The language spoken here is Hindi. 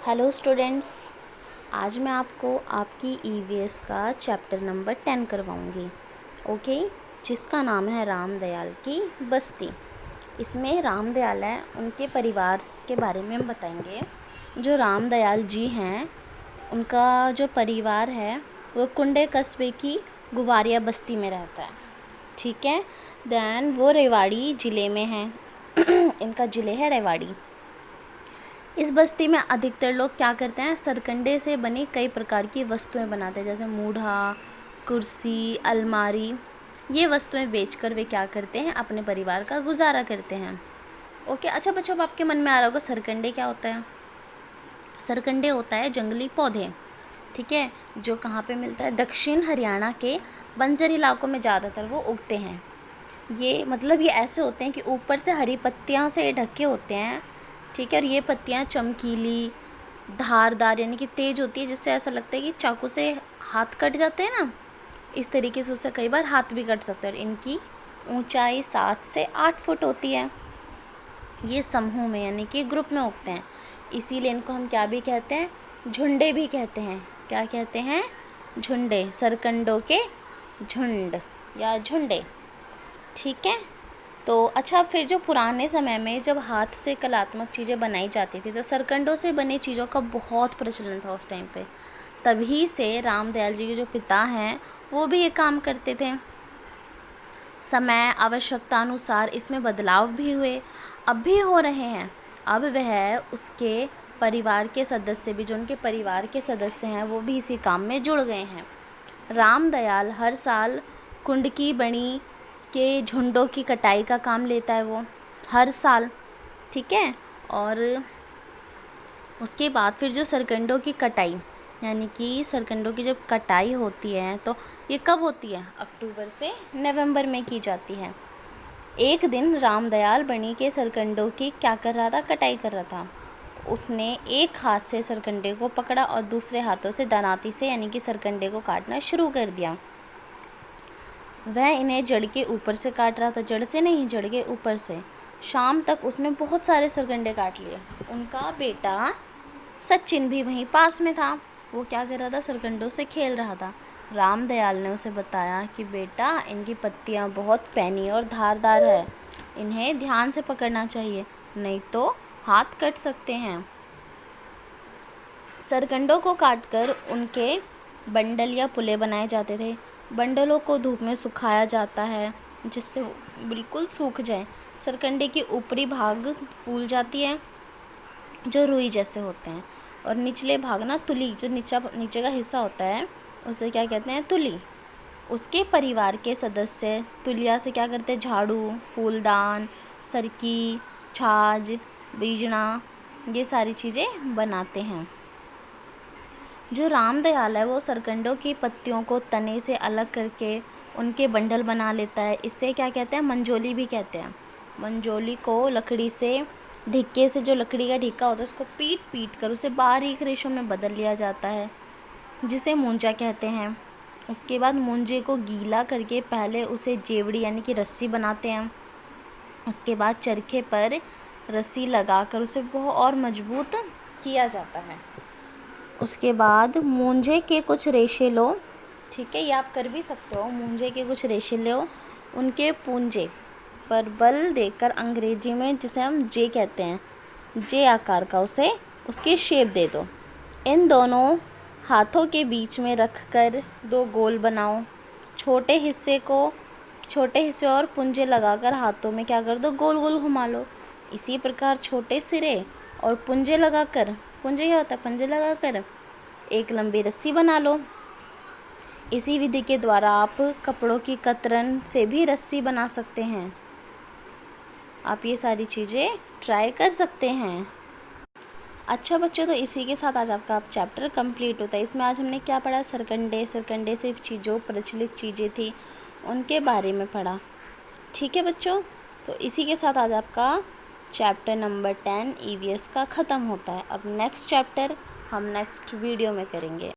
हेलो स्टूडेंट्स, आज मैं आपको आपकी ईवीएस का चैप्टर नंबर 10 करवाऊंगी। ओके, जिसका नाम है राम दयाल की बस्ती। इसमें राम दयाल है, उनके परिवार के बारे में हम बताएंगे। जो राम दयाल जी हैं, उनका जो परिवार है वो कुंडे कस्बे की गुवारिया बस्ती में रहता है। ठीक है, दैन वो रेवाड़ी ज़िले में है। इनका ज़िले है रेवाड़ी। इस बस्ती में अधिकतर लोग क्या करते हैं, सरकंडे से बनी कई प्रकार की वस्तुएं बनाते हैं, जैसे मूढ़ा, कुर्सी, अलमारी। ये वस्तुएं बेचकर वे क्या करते हैं, अपने परिवार का गुजारा करते हैं। ओके, अच्छा बच्चों, अब आपके मन में आ रहा होगा सरकंडे क्या होता है। सरकंडे होता है जंगली पौधे, ठीक है, जो कहाँ पे मिलता है, दक्षिण हरियाणा के बंजर इलाकों में ज़्यादातर वो उगते हैं। ये मतलब ये ऐसे होते हैं कि ऊपर से हरी पत्तियों से ढके होते हैं, ठीक है, और ये पत्तियाँ चमकीली, धारदार यानी कि तेज़ होती है, जिससे ऐसा लगता है कि चाकू से हाथ कट जाते हैं ना, इस तरीके से उससे कई बार हाथ भी कट सकते हैं। और इनकी ऊंचाई 7 से 8 फुट होती है। ये समूह में यानी कि ग्रुप में उगते हैं, इसीलिए इनको हम क्या भी कहते हैं, झुंडे भी कहते हैं। क्या कहते हैं, झुंडे, सरकंडों के झुंड या झुंडे। ठीक है, तो अच्छा, फिर जो पुराने समय में जब हाथ से कलात्मक चीज़ें बनाई जाती थी, तो सरकंडों से बनी चीज़ों का बहुत प्रचलन था उस टाइम पे। तभी से राम दयाल जी के जो पिता हैं वो भी ये काम करते थे। समय आवश्यकता अनुसार इसमें बदलाव भी हुए, अब भी हो रहे हैं। अब वह उसके परिवार के सदस्य भी, जो उनके परिवार के सदस्य हैं, वो भी इसी काम में जुड़ गए हैं। राम दयाल हर साल कुंड की बनी के झुंडों की कटाई का काम लेता है, वो हर साल। ठीक है, और उसके बाद फिर जो सरकंडों की कटाई यानी कि सरकंडों की जब कटाई होती है, तो ये कब होती है, अक्टूबर से नवंबर में की जाती है। एक दिन राम दयाल बनी के सरकंडों की क्या कर रहा था, कटाई कर रहा था। उसने एक हाथ से सरकंडे को पकड़ा और दूसरे हाथों से दनाती से यानी कि सरकंडे को काटना शुरू कर दिया। वह इन्हें जड़ के ऊपर से काट रहा था, जड़ से नहीं, जड़ के ऊपर से। शाम तक उसने बहुत सारे सरकंडे काट लिए। उनका बेटा सचिन भी वहीं पास में था, वो क्या कर रहा था, सरकंडों से खेल रहा था। राम दयाल ने उसे बताया कि बेटा, इनकी पत्तियां बहुत पैनी और धारदार है, इन्हें ध्यान से पकड़ना चाहिए, नहीं तो हाथ कट सकते हैं। सरकंडों को काटकर उनके बंडल या पुले बनाए जाते थे। बंडलों को धूप में सुखाया जाता है, जिससे वो बिल्कुल सूख जाए। सरकंडे की ऊपरी भाग फूल जाती है, जो रुई जैसे होते हैं, और निचले भाग ना, तुली, जो नीचे का हिस्सा होता है, उसे क्या कहते हैं, तुली। उसके परिवार के सदस्य तुलिया से क्या करते हैं, झाड़ू, फूलदान, सरकी, छाछ, बीजना, ये सारी चीज़ें बनाते हैं। जो राम दयाल है, वो सरकंडों की पत्तियों को तने से अलग करके उनके बंडल बना लेता है। इससे क्या कहते हैं, मंजोली भी कहते हैं। मंजोली को लकड़ी से, ढिक्के से, जो लकड़ी का ढिक्का होता है, उसको पीट पीट कर उसे बारीक रेशों में बदल लिया जाता है, जिसे मूंजा कहते हैं। उसके बाद मूंजे को गीला करके पहले उसे जेवड़ी यानी कि रस्सी बनाते हैं। उसके बाद चरखे पर रस्सी लगाकर उसे बहुत और मजबूत किया जाता है। उसके बाद मूंजे के कुछ रेशे लो, ठीक है, ये आप कर भी सकते हो। मूंजे के कुछ रेशे लो, उनके पूंजे पर बल देकर, अंग्रेजी में जिसे हम जे कहते हैं, जे आकार का उसे, उसकी शेप दे दो। इन दोनों हाथों के बीच में रखकर 2 गोल बनाओ। छोटे हिस्से और पुंजे लगाकर हाथों में क्या कर दो, गोल गोल घुमा लो। इसी प्रकार छोटे सिरे और पुंजे लगाकर, पुंजे क्या होता है, पंजे लगाकर एक लंबी रस्सी बना लो। इसी विधि के द्वारा आप कपड़ों की कतरन से भी रस्सी बना सकते हैं। आप ये सारी चीज़ें ट्राई कर सकते हैं। अच्छा बच्चों, तो इसी के साथ आज आपका चैप्टर कंप्लीट होता है। इसमें आज हमने क्या पढ़ा, सरकंडे से जो प्रचलित चीज़ें थी उनके बारे में पढ़ा। ठीक है बच्चों, तो इसी के साथ आज आपका चैप्टर नंबर 10 ईवीएस का ख़त्म होता है। अब नेक्स्ट चैप्टर हम नेक्स्ट वीडियो में करेंगे।